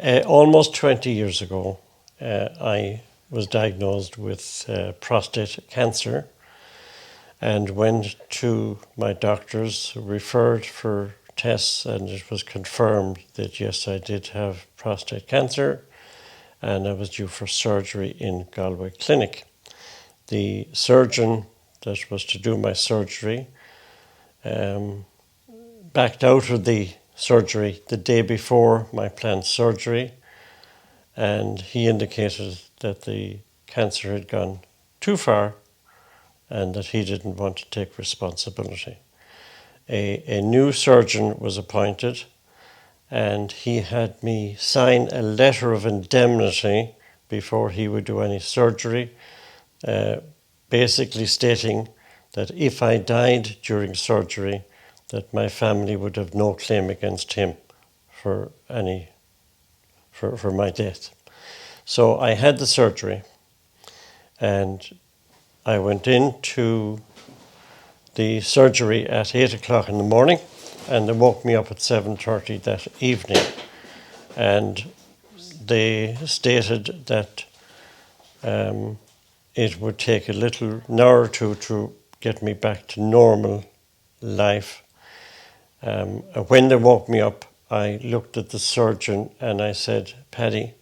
Almost 20 years ago, I was diagnosed with prostate cancer and went to my doctors, referred for tests, and it was confirmed that yes, I did have prostate cancer and I was due for surgery in Galway Clinic. The surgeon that was to do my surgery backed out of the surgery the day before my planned surgery, and he indicated that the cancer had gone too far and that he didn't want to take responsibility. A new surgeon was appointed, and he had me sign a letter of indemnity before he would do any surgery, basically stating that if I died during surgery, that my family would have no claim against him for my death. So I had the surgery, and I went into the surgery at 8 o'clock in the morning, and they woke me up at 7:30 that evening. And they stated that it would take a little an hour or two to get me back to normal life. When they woke me up, I looked at the surgeon and I said, "Paddy,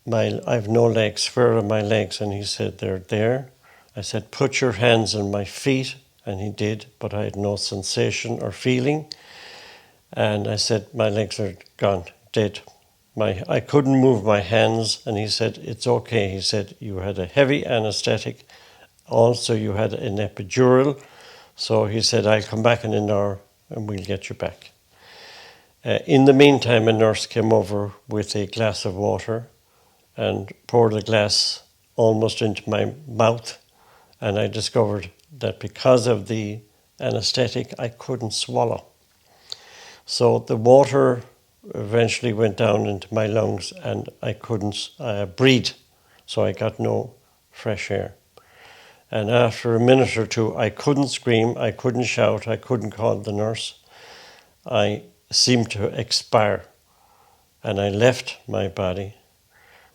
I've no legs. Where are my legs?" And he said, "They're there." I said, "Put your hands on my feet." And he did, but I had no sensation or feeling. And I said, "My legs are gone, dead. I couldn't move my hands." And he said, "It's okay." He said, "You had a heavy anesthetic. Also, you had an epidural." So he said, "I'll come back in an hour and we'll get you back." In the meantime, a nurse came over with a glass of water and poured the glass almost into my mouth. And I discovered that because of the anesthetic, I couldn't swallow. So the water eventually went down into my lungs and I couldn't breathe. So I got no fresh air. And after a minute or two, I couldn't scream, I couldn't shout, I couldn't call the nurse. I seemed to expire. And I left my body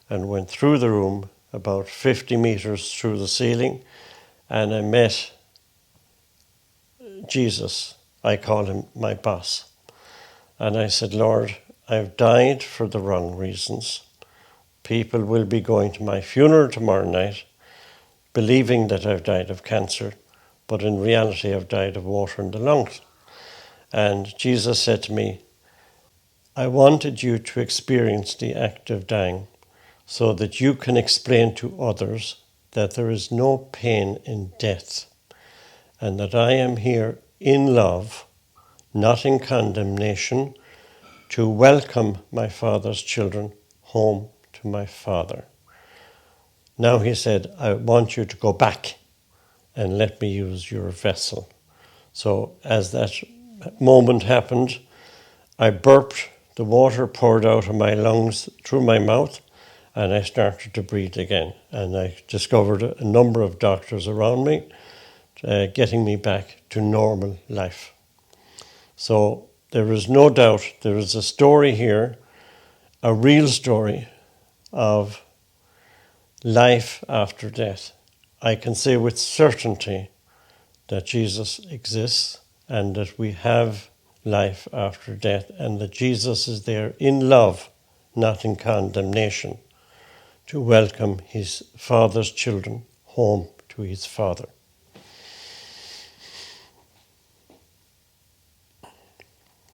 and went through the room about 50 meters through the ceiling, and I met Jesus. I call him my boss. And I said, "Lord, I've died for the wrong reasons. People will be going to my funeral tomorrow night, believing that I've died of cancer, but in reality I've died of water in the lungs." And Jesus said to me, "I wanted you to experience the act of dying so that you can explain to others that there is no pain in death, and that I am here in love, not in condemnation, to welcome my Father's children home to my Father." Now he said, "I want you to go back and let me use your vessel." So as that moment happened, I burped, the water poured out of my lungs through my mouth, and I started to breathe again. And I discovered a number of doctors around me, getting me back to normal life. So there is no doubt there is a story here, a real story of life after death. I can say with certainty that Jesus exists and that we have life after death, and that Jesus is there in love, not in condemnation, to welcome his Father's children home to his Father.